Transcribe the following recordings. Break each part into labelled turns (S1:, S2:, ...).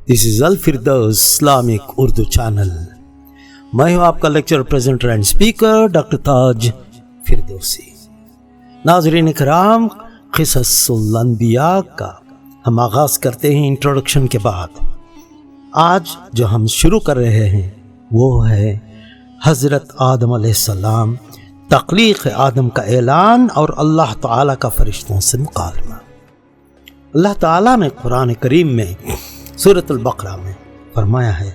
S1: This is Al Firdaus Islamic Urdu channel. मैं हूं आपका lecture presenter and speaker doctor Taj Firdausi. नाज़रीन कराम, क़िससुल अंबिया का हम आगाज़ करते हैं इंट्रोडक्शन के बाद। आज जो हम शुरू कर रहे हैं वो है हज़रत आदम अलैहिस्सलाम, तख्लीक़ आदम का ऐलान और अल्लाह ताला का फ़रिश्तों से मुकालमा। अल्लाह ताला ने कुरान करीम में सूरत अल-बक़रा में फरमाया है,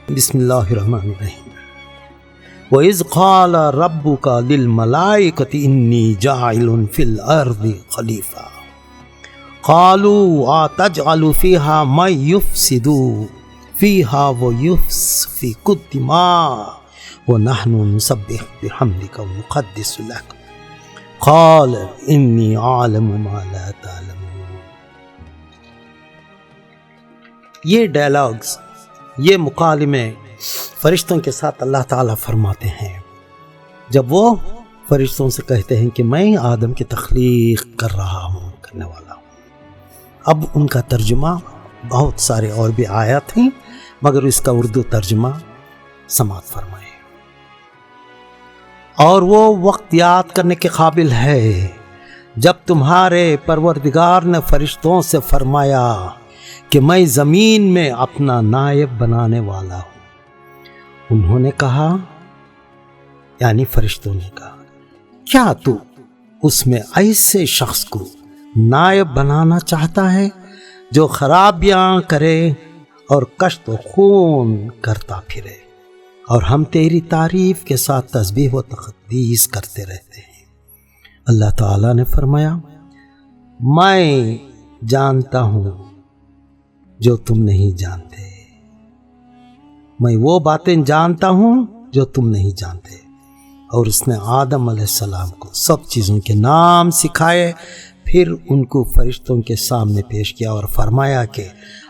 S1: बिस्मिल्लाहिर्रहमानिर्रहीम, वइज़ क़ाल रब्बुका लिल मलाइकति इन्नी जाइलुन फिल अर्दि खलीफ़ा क़ालू अतजअलु फ़ीहा मन युफ़सिदु फ़ीहा व युफ़्सिदु दिमाअ व नहनु नुसब्बिहु बिहम्दिका व नुक़द्दिसु लक क़ाल इन्नी अअलमु मा ला तअलमून। ये डायलॉग्स, ये मुकालमे फरिश्तों के साथ अल्लाह ताला फरमाते हैं जब वो फरिश्तों से कहते हैं कि मैं आदम की तख्लीक़ कर रहा हूँ, करने वाला हूँ। अब उनका तर्जुमा, बहुत सारे और भी आयत हैं मगर इसका उर्दू तर्जुमा समाअत फरमाए। और वो वक्त याद करने के काबिल है जब तुम्हारे परवरदिगार ने फरिश्तों से फरमाया कि मैं ज़मीन में अपना नायब बनाने वाला हूँ। उन्होंने कहा, यानी फरिश्तों ने कहा, क्या तू उसमें ऐसे शख्स को नायब बनाना चाहता है जो खराबियाँ करे और कष्ट व खून करता फिरे, और हम तेरी तारीफ के साथ तस्बीह व तक़दीस करते रहते हैं। अल्लाह ताला ने फरमाया, मैं जानता हूँ जो तुम नहीं जानते, मैं वो बातें जानता हूँ जो तुम नहीं जानते। और उसने आदम अलैहिस्सलाम को सब चीज़ों के नाम सिखाए, फिर उनको फरिश्तों के सामने पेश किया और फरमाया कि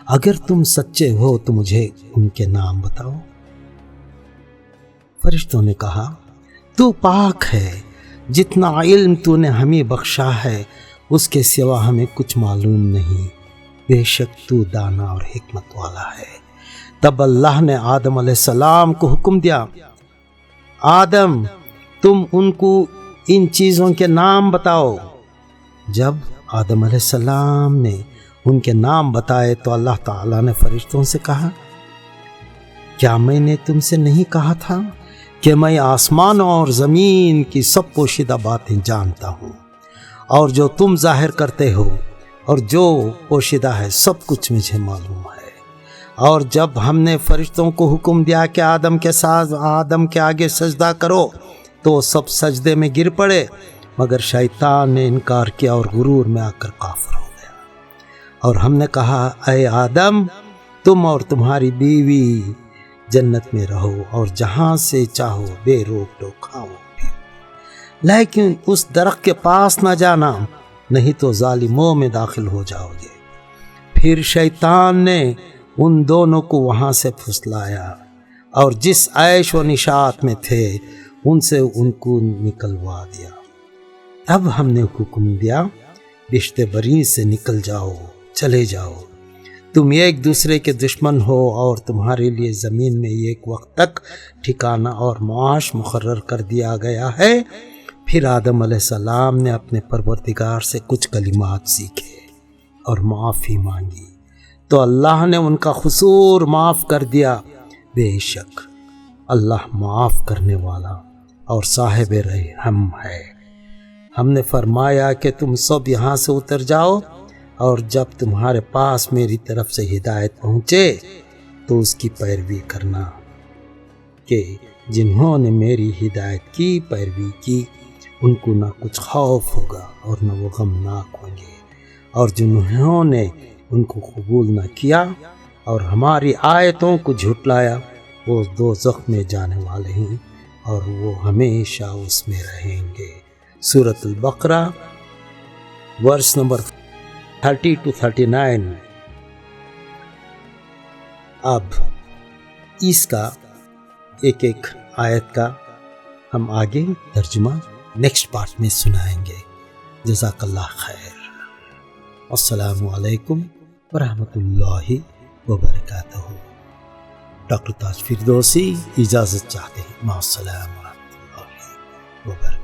S1: अगर तुम सच्चे हो तो मुझे उनके नाम बताओ। फरिश्तों ने कहा, तू पाक है, जितना इल्म तूने हमें बख्शा है उसके सिवा हमें कुछ मालूम नहीं, बेशक तू दाना और हिकमत वाला है। तब अल्लाह ने आदम अलैहिस्सलाम को हुक्म दिया, आदम तुम उनको इन चीज़ों के नाम बताओ। जब आदम अलैहिस्सलाम ने उनके नाम बताए तो अल्लाह ताला ने फरिश्तों से कहा, क्या मैंने तुमसे नहीं कहा था कि मैं आसमानों और ज़मीन की सब पोशीदा बातें जानता हूँ, और जो तुम जाहिर करते हो और जो पोशीदा है सब कुछ मुझे मालूम है। और जब हमने फरिश्तों को हुक्म दिया कि आदम के आगे सजदा करो तो सब सजदे में गिर पड़े, मगर शैतान ने इनकार किया और गुरूर में आकर काफिर हो गया। और हमने कहा, ऐ आदम, तुम और तुम्हारी बीवी जन्नत में रहो और जहाँ से चाहो बेरोक टोक खाओ पियो, लेकिन उस दरख्त के पास न जाना, नहीं तो जालिमों में दाखिल हो जाओगे। फिर शैतान ने उन दोनों को वहाँ से फुसलाया और जिस ऐश व निशात में थे उनसे उनको निकलवा दिया। तब हमने हुक्म दिया, रिश्ते बरी से निकल जाओ, चले जाओ, तुम एक दूसरे के दुश्मन हो और तुम्हारे लिए ज़मीन में एक वक्त तक ठिकाना और मुआश मुकर्रर कर दिया गया है। फिर आदम अलैहिस्सलाम ने अपने परवरदिगार से कुछ कलिमात सीखे और माफ़ी मांगी तो अल्लाह ने उनका कसूर माफ़ कर दिया। बेशक अल्लाह माफ़ करने वाला और साहिब रहम है। हमने फरमाया कि तुम सब यहाँ से उतर जाओ, और जब तुम्हारे पास मेरी तरफ से हिदायत पहुँचे तो उसकी पैरवी करना, कि जिन्होंने मेरी हिदायत की पैरवी की उनको ना कुछ खौफ होगा और न वो गमनाक होंगे, और जिन्होंने उनको कबूल न किया और हमारी आयतों को झुटलाया वो दोज़ख में जाने वाले हैं और वो हमेशा उसमें रहेंगे। सूरत अल-बक़रा वर्स नंबर 30 to 39। अब इसका एक एक आयत का हम आगे तर्जुमा नेक्स्ट पार्ट में सुनाएंगे। जज़ाकल्लाह खैर। अस्सलामु अलैकुम ورحمۃ اللہ وبرکاتہ۔ ڈاکٹر تاج فردوسی اجازت چاہتے ہیں، مع السلام ورحمۃ اللہ وبرکاتہ۔